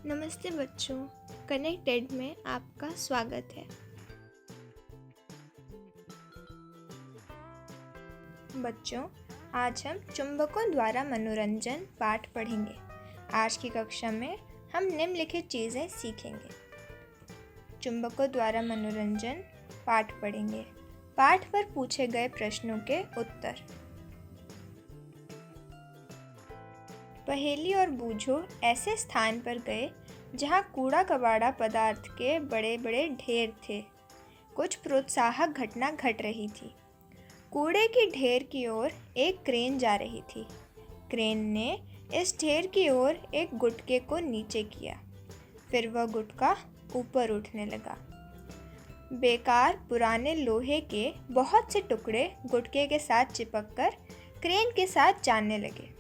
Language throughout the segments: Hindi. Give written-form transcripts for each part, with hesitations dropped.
नमस्ते बच्चों, कनेक्टेड में आपका स्वागत है। बच्चों, आज हम चुंबकों द्वारा मनोरंजन पाठ पढ़ेंगे। आज की कक्षा में हम निम्नलिखित चीज़ें सीखेंगे। चुंबकों द्वारा मनोरंजन पाठ पढ़ेंगे। पाठ पर पूछे गए प्रश्नों के उत्तर। पहेली और बूझो ऐसे स्थान पर गए जहाँ कूड़ा कबाड़ा पदार्थ के बड़े बड़े ढेर थे। कुछ प्रोत्साहक घटना घट रही थी। कूड़े की ढेर की ओर एक क्रेन जा रही थी। क्रेन ने इस ढेर की ओर एक गुटके को नीचे किया। फिर वह गुटका ऊपर उठने लगा। बेकार पुराने लोहे के बहुत से टुकड़े गुटके के साथ चिपककर क्रेन के साथ जाने लगे।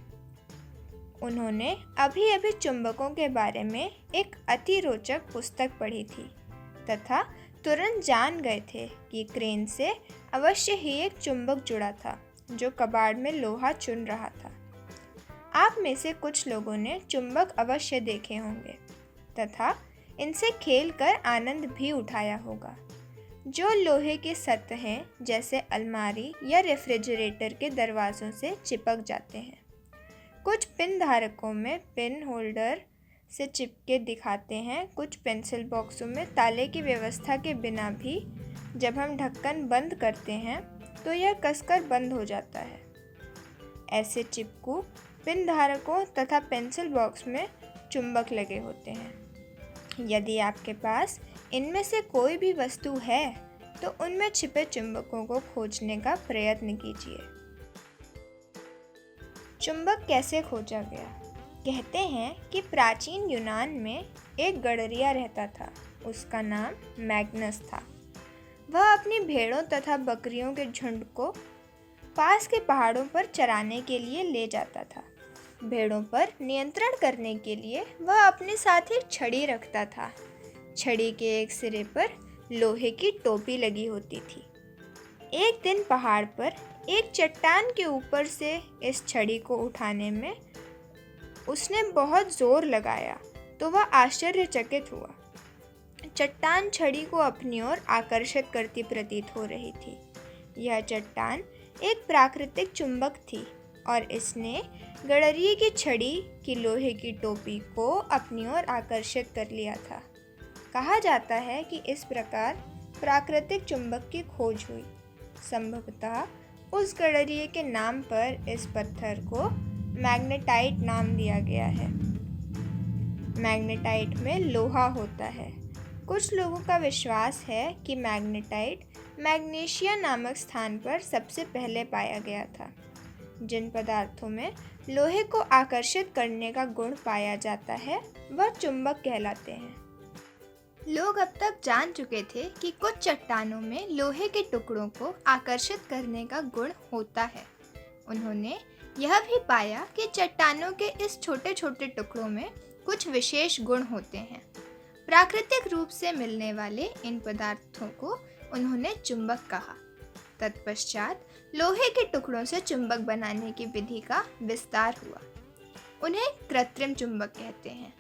उन्होंने अभी अभी चुंबकों के बारे में एक अति रोचक पुस्तक पढ़ी थी तथा तुरंत जान गए थे कि क्रेन से अवश्य ही एक चुंबक जुड़ा था जो कबाड़ में लोहा चुन रहा था। आप में से कुछ लोगों ने चुंबक अवश्य देखे होंगे तथा इनसे खेलकर आनंद भी उठाया होगा, जो लोहे की सतहें जैसे अलमारी या रेफ्रिजरेटर के दरवाज़ों से चिपक जाते हैं। कुछ पिन धारकों में पिन होल्डर से चिपके दिखाते हैं। कुछ पेंसिल बॉक्सों में ताले की व्यवस्था के बिना भी जब हम ढक्कन बंद करते हैं तो यह कसकर बंद हो जाता है। ऐसे चिपकू पिन धारकों तथा पेंसिल बॉक्स में चुंबक लगे होते हैं। यदि आपके पास इनमें से कोई भी वस्तु है तो उनमें छिपे चुंबकों को खोजने का प्रयत्न कीजिए। चुंबक कैसे खोजा गया? कहते हैं कि प्राचीन यूनान में एक गडरिया रहता था। उसका नाम मैग्नस था। वह अपनी भेड़ों तथा बकरियों के झुंड को पास के पहाड़ों पर चराने के लिए ले जाता था। भेड़ों पर नियंत्रण करने के लिए वह अपने साथ एक छड़ी रखता था। छड़ी के एक सिरे पर लोहे की टोपी लगी होती थी। एक दिन पहाड़ पर एक चट्टान के ऊपर से इस छड़ी को उठाने में उसने बहुत जोर लगाया तो वह आश्चर्यचकित हुआ। चट्टान छड़ी को अपनी ओर आकर्षित करती प्रतीत हो रही थी। यह चट्टान एक प्राकृतिक चुंबक थी और इसने गडरिये की छड़ी की लोहे की टोपी को अपनी ओर आकर्षित कर लिया था। कहा जाता है कि इस प्रकार प्राकृतिक चुंबक की खोज हुई। संभवतः उस गडरिये के नाम पर इस पत्थर को मैग्नेटाइट नाम दिया गया है। मैग्नेटाइट में लोहा होता है। कुछ लोगों का विश्वास है कि मैग्नेटाइट मैग्नीशिया नामक स्थान पर सबसे पहले पाया गया था। जिन पदार्थों में लोहे को आकर्षित करने का गुण पाया जाता है वह चुंबक कहलाते हैं। लोग अब तक जान चुके थे कि कुछ चट्टानों में लोहे के टुकड़ों को आकर्षित करने का गुण होता है। उन्होंने यह भी पाया कि चट्टानों के इस छोटे छोटे टुकड़ों में कुछ विशेष गुण होते हैं। प्राकृतिक रूप से मिलने वाले इन पदार्थों को उन्होंने चुंबक कहा। तत्पश्चात लोहे के टुकड़ों से चुंबक बनाने की विधि का विस्तार हुआ। उन्हें कृत्रिम चुंबक कहते हैं।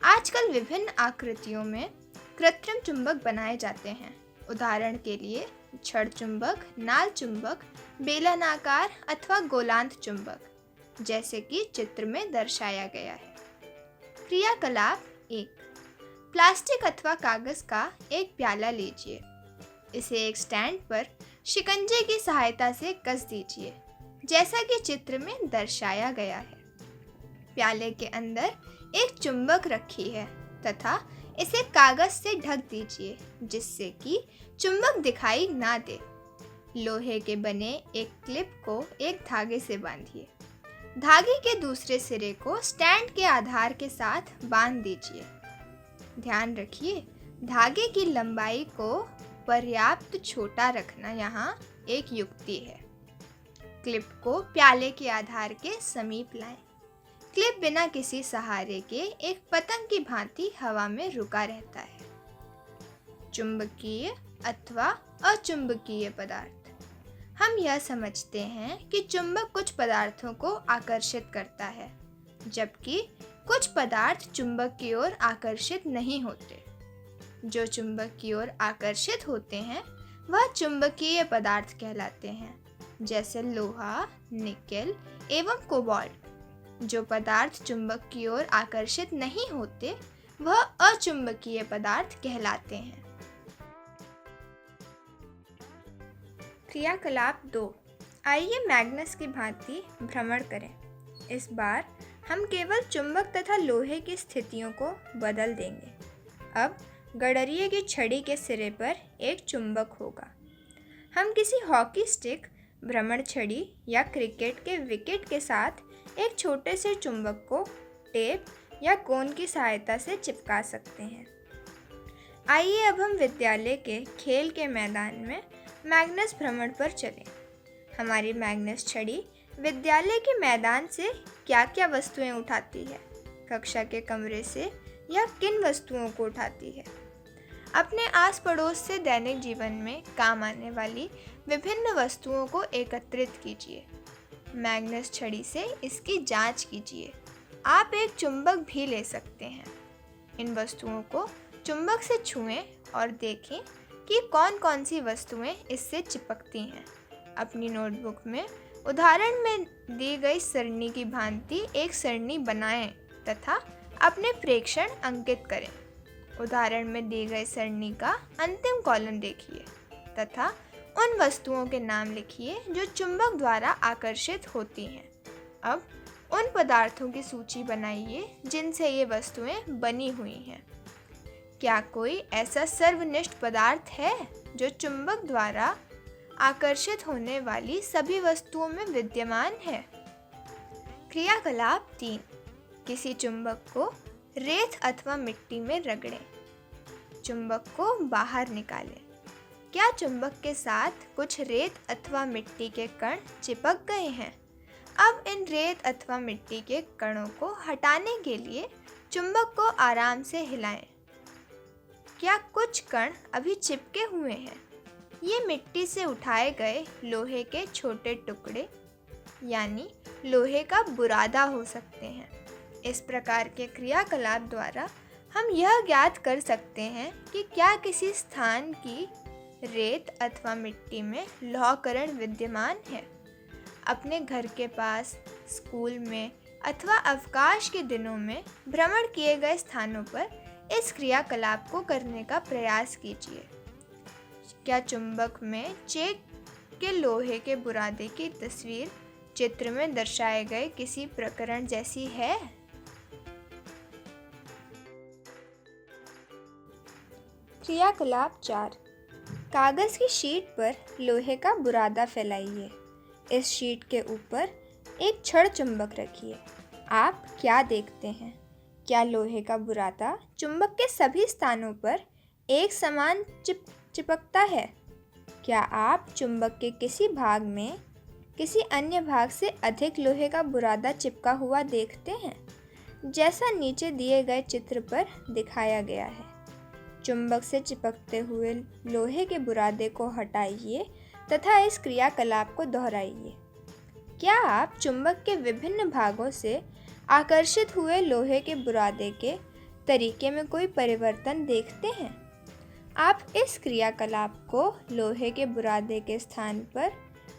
आजकल विभिन्न आकृतियों में कृत्रिम चुंबक बनाए जाते हैं। उदाहरण के लिए छड़ चुंबक, नाल चुंबक, बेलनाकार अथवा गोलांत चुंबक, जैसे कि चित्र में दर्शाया गया है। क्रियाकलाप 1। प्लास्टिक अथवा कागज का एक प्याला लीजिए। इसे एक स्टैंड पर शिकंजे की सहायता से कस दीजिए, जैसा कि चित्र में दर्शाया गया है। प्याले के अंदर एक चुंबक रखी है तथा इसे कागज से ढक दीजिए जिससे कि चुंबक दिखाई ना दे। लोहे के बने एक क्लिप को एक धागे से बांधिए। धागे के दूसरे सिरे को स्टैंड के आधार के साथ बांध दीजिए। ध्यान रखिए, धागे की लंबाई को पर्याप्त छोटा रखना यहाँ एक युक्ति है। क्लिप को प्याले के आधार के समीप लाएं। क्लिप बिना किसी सहारे के एक पतंग की भांति हवा में रुका रहता है। चुंबकीय अथवा अचुंबकीय पदार्थ। हम यह समझते हैं कि चुंबक कुछ पदार्थों को आकर्षित करता है, जबकि कुछ पदार्थ चुंबक की ओर आकर्षित नहीं होते। जो चुंबक की ओर आकर्षित होते हैं वह चुंबकीय पदार्थ कहलाते हैं, जैसे लोहा, निकेल एवं कोबाल्ट। जो पदार्थ चुंबक की ओर आकर्षित नहीं होते वह अचुंबकीय पदार्थ कहलाते हैं। क्रियाकलाप 2। आइए मैग्नस की भांति भ्रमण करें। इस बार हम केवल चुंबक तथा लोहे की स्थितियों को बदल देंगे। अब गडरिये की छड़ी के सिरे पर एक चुंबक होगा। हम किसी हॉकी स्टिक, भ्रमण छड़ी या क्रिकेट के विकेट के साथ एक छोटे से चुंबक को टेप या कोन की सहायता से चिपका सकते हैं। आइए अब हम विद्यालय के खेल के मैदान में मैग्नस भ्रमण पर चलें। हमारी मैग्नस छड़ी विद्यालय के मैदान से क्या क्या वस्तुएं उठाती है, कक्षा के कमरे से या किन वस्तुओं को उठाती है। अपने आस पड़ोस से दैनिक जीवन में काम आने वाली विभिन्न वस्तुओं को एकत्रित कीजिए। मैग्नस छड़ी से इसकी जांच कीजिए। आप एक चुंबक भी ले सकते हैं। इन वस्तुओं को चुंबक से छुएं और देखें कि कौन कौन सी वस्तुएं इससे चिपकती हैं। अपनी नोटबुक में उदाहरण में दी गई सरणी की भांति एक सरणी बनाएं तथा अपने प्रेक्षण अंकित करें। उदाहरण में दी गई सरणी का अंतिम कॉलम देखिए तथा उन वस्तुओं के नाम लिखिए जो चुंबक द्वारा आकर्षित होती हैं। अब उन पदार्थों की सूची बनाइए जिनसे ये वस्तुएं बनी हुई हैं। क्या कोई ऐसा सर्वनिष्ठ पदार्थ है जो चुंबक द्वारा आकर्षित होने वाली सभी वस्तुओं में विद्यमान है? क्रियाकलाप 3। किसी चुंबक को रेत अथवा मिट्टी में रगड़ें। चुंबक को बाहर निकालें। क्या चुंबक के साथ कुछ रेत अथवा मिट्टी के कण चिपक गए हैं? अब इन रेत अथवा मिट्टी के कणों को हटाने के लिए चुंबक को आराम से हिलाएं। क्या कुछ कण अभी चिपके हुए हैं? ये मिट्टी से उठाए गए लोहे के छोटे टुकड़े यानी लोहे का बुरादा हो सकते हैं। इस प्रकार के क्रियाकलाप द्वारा हम यह ज्ञात कर सकते हैं कि क्या किसी स्थान की रेत अथवा मिट्टी में लौहकण विद्यमान है। अपने घर के पास, स्कूल में अथवा अवकाश के दिनों में भ्रमण किए गए स्थानों पर इस क्रियाकलाप को करने का प्रयास कीजिए। क्या चुंबक में चेक के लोहे के बुरादे की तस्वीर चित्र में दर्शाए गए किसी प्रकरण जैसी है? क्रियाकलाप 4। कागज़ की शीट पर लोहे का बुरादा फैलाइए। इस शीट के ऊपर एक छड़ चुंबक रखिए। आप क्या देखते हैं? क्या लोहे का बुरादा चुंबक के सभी स्थानों पर एक समान चिपकता है? क्या आप चुंबक के किसी भाग में किसी अन्य भाग से अधिक लोहे का बुरादा चिपका हुआ देखते हैं, जैसा नीचे दिए गए चित्र पर दिखाया गया है? चुंबक से चिपकते हुए लोहे के बुरादे को हटाइए तथा इस क्रियाकलाप को दोहराइए। क्या आप चुंबक के विभिन्न भागों से आकर्षित हुए लोहे के बुरादे के तरीके में कोई परिवर्तन देखते हैं? आप इस क्रियाकलाप को लोहे के बुरादे के स्थान पर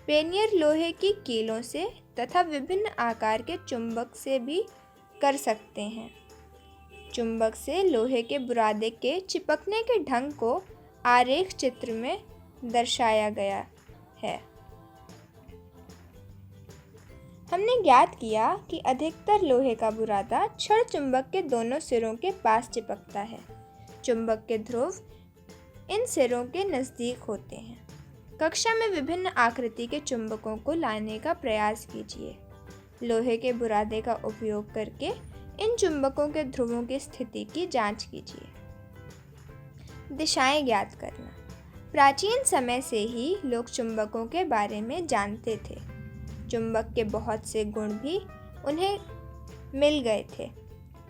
पेनियर लोहे की कीलों से तथा विभिन्न आकार के चुंबक से भी कर सकते हैं। चुंबक से लोहे के बुरादे के चिपकने के ढंग को आरेख चित्र में दर्शाया गया है। हमने ज्ञात किया कि अधिकतर लोहे का बुरादा छड़ चुंबक के दोनों सिरों के पास चिपकता है। चुंबक के ध्रुव इन सिरों के नज़दीक होते हैं। कक्षा में विभिन्न आकृति के चुंबकों को लाने का प्रयास कीजिए। लोहे के बुरादे का उपयोग करके इन चुंबकों के ध्रुवों की स्थिति की जांच कीजिए। दिशाएं ज्ञात करना। प्राचीन समय से ही लोग चुंबकों के बारे में जानते थे। चुंबक के बहुत से गुण भी उन्हें मिल गए थे।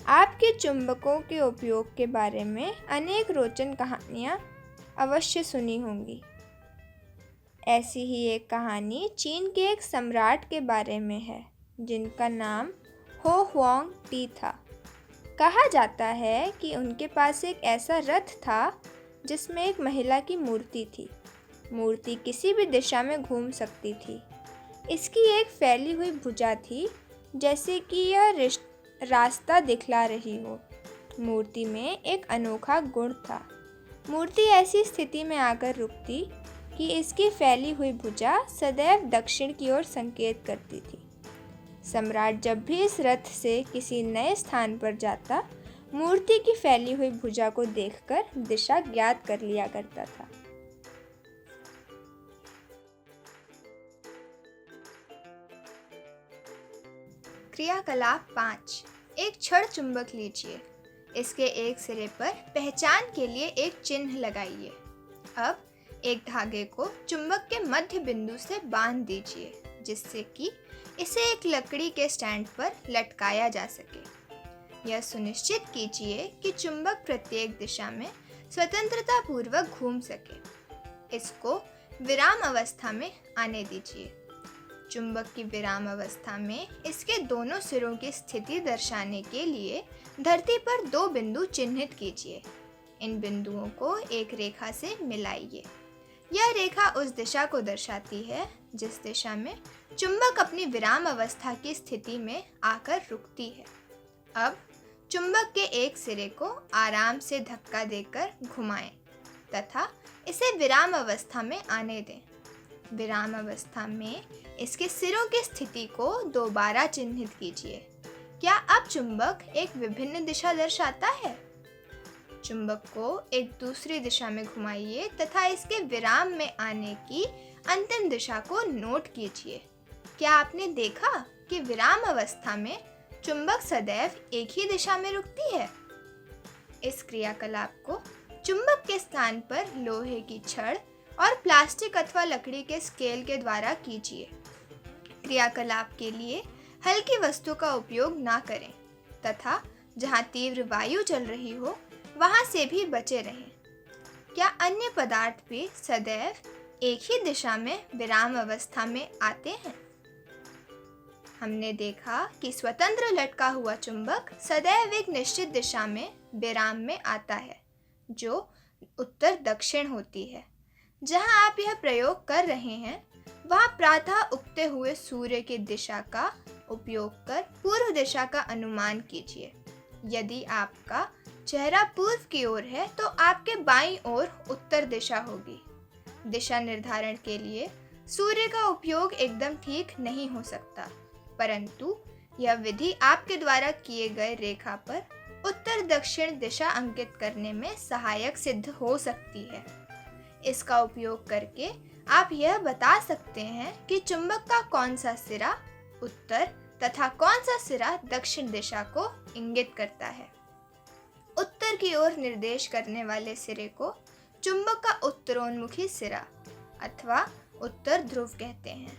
आपके चुंबकों के उपयोग के बारे में अनेक रोचक कहानियाँ अवश्य सुनी होंगी। ऐसी ही एक कहानी चीन के एक सम्राट के बारे में है जिनका नाम हो हुआंग टी था। कहा जाता है कि उनके पास एक ऐसा रथ था जिसमें एक महिला की मूर्ति थी। मूर्ति किसी भी दिशा में घूम सकती थी। इसकी एक फैली हुई भुजा थी, जैसे कि यह रास्ता दिखला रही हो। मूर्ति में एक अनोखा गुण था। मूर्ति ऐसी स्थिति में आकर रुकती कि इसकी फैली हुई भुजा सदैव दक्षिण की ओर संकेत करती थी। सम्राट जब भी इस रथ से किसी नए स्थान पर जाता, मूर्ति की फैली हुई भुजा को देखकर दिशा ज्ञात कर लिया करता था। क्रियाकलाप 5। एक छड़ चुंबक लीजिए। इसके एक सिरे पर पहचान के लिए एक चिन्ह लगाइए। अब एक धागे को चुंबक के मध्य बिंदु से बांध दीजिए, जिससे कि इसे एक लकड़ी के स्टैंड पर लटकाया जा सके। यह सुनिश्चित कीजिए कि चुंबक प्रत्येक दिशा में स्वतंत्रता पूर्वक घूम सके। इसको विराम अवस्था में आने दीजिए। चुंबक की विराम अवस्था में इसके दोनों सिरों की स्थिति दर्शाने के लिए धरती पर 2 बिंदु चिन्हित कीजिए। इन बिंदुओं को एक रेखा से मिलाइए। यह रेखा उस दिशा को दर्शाती है जिस दिशा में चुंबक अपनी विराम अवस्था की स्थिति में आकर रुकती है। अब चुंबक के एक सिरे को आराम से धक्का देकर घुमाएं तथा इसे विराम अवस्था में आने दें। विराम अवस्था में इसके सिरों की स्थिति को दोबारा चिन्हित कीजिए। क्या अब चुंबक एक विभिन्न दिशा दर्शाता है? चुंबक को एक दूसरी दिशा में घुमाइए तथा इसके विराम में आने की अंतिम दिशा को नोट कीजिए। क्या आपने देखा कि विराम अवस्था में चुंबक सदैव एक ही दिशा में रुकती है? इस क्रियाकलाप को चुंबक के स्थान पर लोहे की छड़ और प्लास्टिक अथवा लकड़ी के स्केल के द्वारा कीजिए। क्रियाकलाप के लिए हल्की वस्तु का उपयोग ना करें तथा जहां तीव्र वायु चल रही हो वहां से भी बचे रहें। क्या अन्य पदार्थ भी सदैव एक ही दिशा में विराम अवस्था में आते हैं? हमने देखा कि स्वतंत्र लटका हुआ चुंबक सदैव एक निश्चित दिशा में विराम में आता है, जो उत्तर दक्षिण होती है। जहां आप यह प्रयोग कर रहे हैं वहां प्रातः उगते हुए सूर्य की दिशा का उपयोग कर पूर्व दिशा का अनुमान कीजिए। यदि आपका चेहरा पूर्व की ओर है तो आपके बाईं ओर उत्तर दिशा होगी। दिशा निर्धारण के लिए सूर्य का उपयोग एकदम ठीक नहीं हो सकता, परंतु यह विधि आपके द्वारा किए गए रेखा पर उत्तर दक्षिण दिशा अंकित करने में सहायक सिद्ध हो सकती है। इसका उपयोग करके आप यह बता सकते हैं कि चुंबक का कौन सा सिरा उत्तर तथा कौन सा सिरा दक्षिण दिशा को इंगित करता है। उत्तर की ओर निर्देश करने वाले सिरे को चुंबक का उत्तरोन्मुखी सिरा अथवा उत्तर ध्रुव कहते हैं।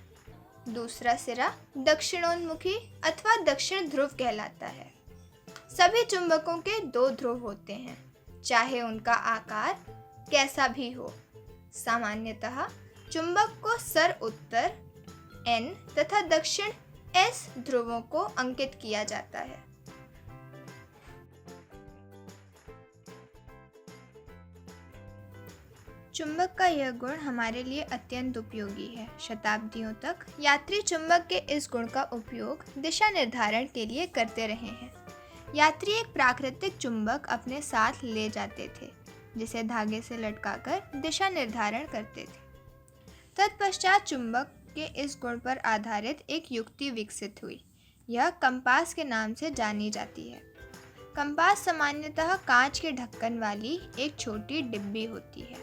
दूसरा सिरा दक्षिणोन्मुखी अथवा दक्षिण ध्रुव कहलाता है। सभी चुंबकों के 2 ध्रुव होते हैं, चाहे उनका आकार कैसा भी हो। सामान्यतः चुंबक को सर उत्तर N तथा दक्षिण S ध्रुवों को अंकित किया जाता है। चुंबक का यह गुण हमारे लिए अत्यंत उपयोगी है। शताब्दियों तक यात्री चुंबक के इस गुण का उपयोग दिशा निर्धारण के लिए करते रहे हैं। यात्री एक प्राकृतिक चुंबक अपने साथ ले जाते थे, जिसे धागे से लटकाकर दिशा निर्धारण करते थे। तत्पश्चात चुंबक के इस गुण पर आधारित एक युक्ति विकसित हुई। यह कंपास के नाम से जानी जाती है। कंपास सामान्यतः कांच के ढक्कन वाली एक छोटी डिब्बी होती है।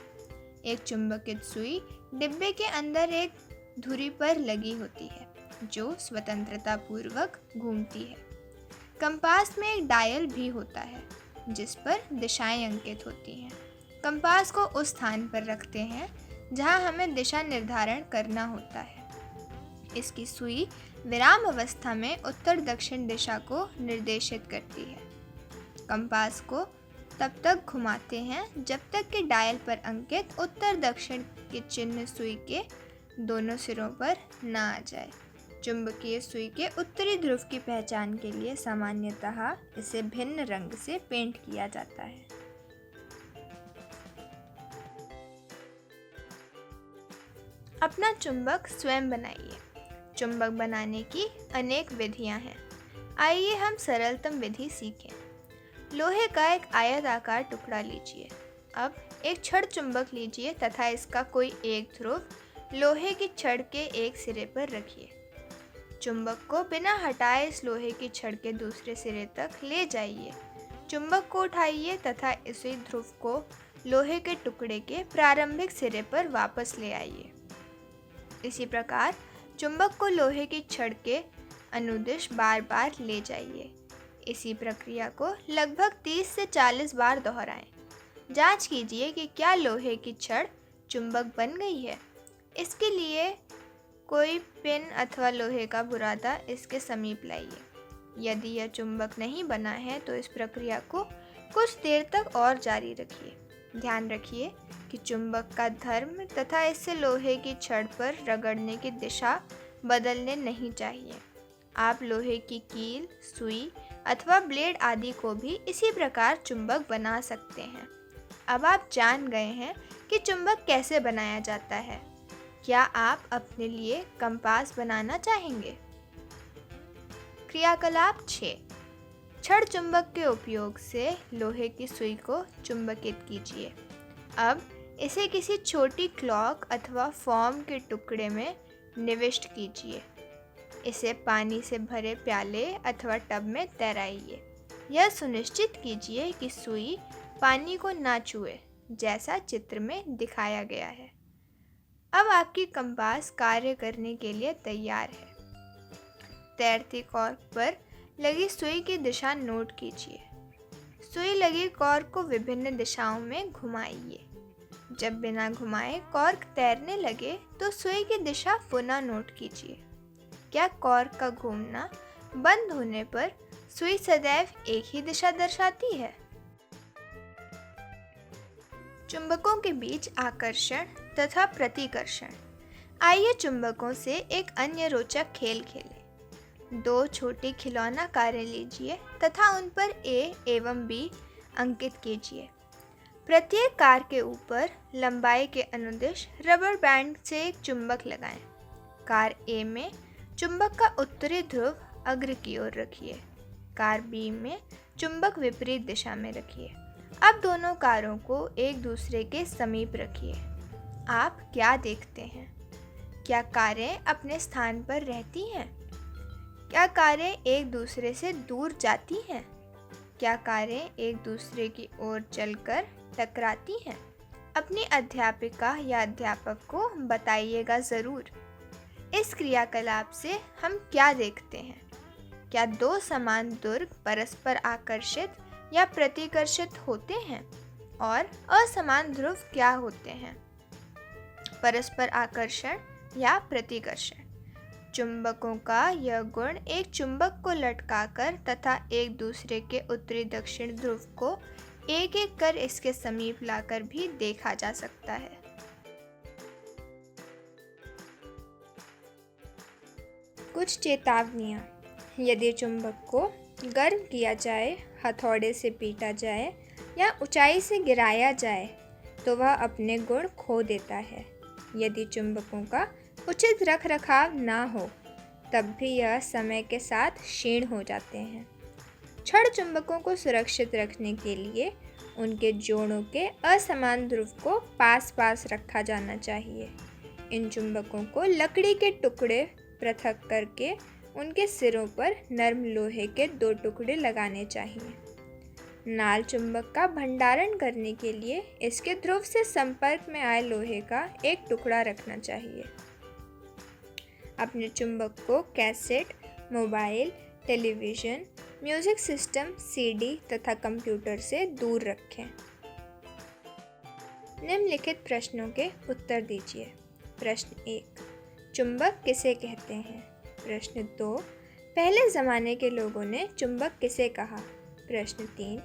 एक चुंबकित सुई डिब्बे के अंदर एक धुरी पर लगी होती है, जो स्वतंत्रता पूर्वक घूमती है। कंपास में एक डायल भी होता है, जिस पर दिशाएं अंकित होती हैं। कंपास को उस स्थान पर रखते हैं जहां हमें दिशा निर्धारण करना होता है। इसकी सुई विराम अवस्था में उत्तर दक्षिण दिशा को निर्देशित करती है। कंपास को तब तक घुमाते हैं जब तक कि डायल पर अंकित उत्तर दक्षिण के चिन्ह सुई के दोनों सिरों पर ना आ जाए। चुंबकीय सुई के उत्तरी ध्रुव की पहचान के लिए सामान्यतः इसे भिन्न रंग से पेंट किया जाता है। अपना चुंबक स्वयं बनाइए। चुंबक बनाने की अनेक विधियां हैं। आइए हम सरलतम विधि सीखें। लोहे का एक आयताकार टुकड़ा लीजिए। अब एक छड़ चुंबक लीजिए तथा इसका कोई एक ध्रुव लोहे की छड़ के एक सिरे पर रखिए। चुंबक को बिना हटाए इस लोहे की छड़ के दूसरे सिरे तक ले जाइए। चुंबक को उठाइए तथा इसी ध्रुव को लोहे के टुकड़े के प्रारंभिक सिरे पर वापस ले आइए। इसी प्रकार चुंबक को लोहे की छड़ के अनुदिश बार बार ले जाइए। इसी प्रक्रिया को लगभग 30 से 40 बार दोहराएं। जांच कीजिए कि क्या लोहे की छड़ चुंबक बन गई है। इसके लिए कोई पिन अथवा लोहे का बुरादा इसके समीप लाइए। यदि यह चुंबक नहीं बना है तो इस प्रक्रिया को कुछ देर तक और जारी रखिए। ध्यान रखिए कि चुंबक का धर्म तथा इससे लोहे की छड़ पर रगड़ने की दिशा बदलने नहीं चाहिए। आप लोहे की कील, सुई अथवा ब्लेड आदि को भी इसी प्रकार चुंबक बना सकते हैं। अब आप जान गए हैं कि चुंबक कैसे बनाया जाता है। क्या आप अपने लिए कंपास बनाना चाहेंगे? क्रियाकलाप 6। छड़ चुंबक के उपयोग से लोहे की सुई को चुंबकित कीजिए। अब इसे किसी छोटी क्लॉक अथवा फोम के टुकड़े में निविष्ट कीजिए। इसे पानी से भरे प्याले अथवा टब में तैराइए। यह सुनिश्चित कीजिए कि सुई पानी को ना छुए, जैसा चित्र में दिखाया गया है। अब आपकी कंपास कार्य करने के लिए तैयार है। तैरती कॉर्क पर लगी सुई की दिशा नोट कीजिए। सुई लगी कॉर्क को विभिन्न दिशाओं में घुमाइए। जब बिना घुमाए कॉर्क तैरने लगे तो सुई की दिशा पुनः नोट कीजिए। क्या कॉर्क का घूमना बंद होने पर सुई सदैव एक ही दिशा दर्शाती है? चुंबकों के बीच आकर्षण तथा प्रतिकर्षण। आइए चुंबकों से एक अन्य रोचक खेल खेलें। 2 छोटी खिलौना कारें लीजिए तथा उन पर ए एवं बी अंकित कीजिए। प्रत्येक कार के ऊपर लंबाई के अनुदिश रबर बैंड से एक चुंबक लगाएं। कार ए में चुंबक का उत्तरी ध्रुव अग्र की ओर रखिए। कार बी में चुंबक विपरीत दिशा में रखिए। अब दोनों कारों को एक दूसरे के समीप रखिए। आप क्या देखते हैं? क्या कारें अपने स्थान पर रहती हैं? क्या कारें एक दूसरे से दूर जाती हैं? क्या कारें एक दूसरे की ओर चलकर टकराती हैं? अपनी अध्यापिका या अध्यापक को बताइएगा ज़रूर। इस क्रियाकलाप से हम क्या देखते हैं? क्या 2 समान दुर्ग परस्पर आकर्षित या प्रतिकर्षित होते हैं? और असमान ध्रुव क्या होते हैं? परस्पर आकर्षण या प्रतिकर्षण। चुंबकों का यह गुण एक चुंबक को लटकाकर तथा एक दूसरे के उत्तरी दक्षिण ध्रुव को एक एक कर इसके समीप लाकर भी देखा जा सकता है। कुछ चेतावनियाँ। यदि चुंबक को गर्म किया जाए, हथौड़े से पीटा जाए या ऊंचाई से गिराया जाए तो वह अपने गुण खो देता है। यदि चुंबकों का उचित रख रखाव ना हो तब भी यह समय के साथ क्षीण हो जाते हैं। छड़ चुंबकों को सुरक्षित रखने के लिए उनके जोड़ों के असमान ध्रुव को पास पास रखा जाना चाहिए। इन चुंबकों को लकड़ी के टुकड़े पृथक करके उनके सिरों पर नर्म लोहे के 2 टुकड़े लगाने चाहिए। नाल चुंबक का भंडारण करने के लिए इसके ध्रुव से संपर्क में आए लोहे का एक टुकड़ा रखना चाहिए। अपने चुंबक को cassette, mobile, television, music system, CD तथा कंप्यूटर से दूर रखें। निम्नलिखित प्रश्नों के उत्तर दीजिए। प्रश्न 1, चुंबक किसे कहते हैं? प्रश्न 2, पहले ज़माने के लोगों ने चुंबक किसे कहा? प्रश्न 3,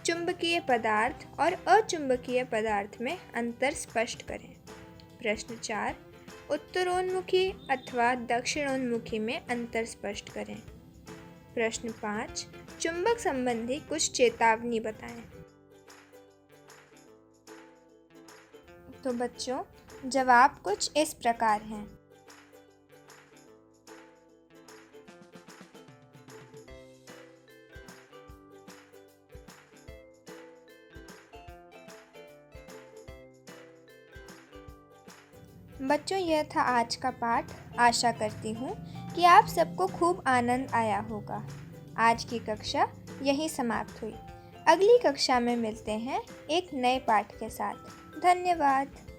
चुंबकीय पदार्थ और अचुंबकीय पदार्थ में अंतर स्पष्ट करें। प्रश्न 4, उत्तरोन्मुखी अथवा दक्षिणोन्मुखी में अंतर स्पष्ट करें। प्रश्न 5, चुंबक संबंधी कुछ चेतावनी बताएं। तो बच्चों, जवाब कुछ इस प्रकार हैं। बच्चों, यह था आज का पाठ। आशा करती हूँ कि आप सबको खूब आनंद आया होगा। आज की कक्षा यहीं समाप्त हुई। अगली कक्षा में मिलते हैं एक नए पाठ के साथ। धन्यवाद।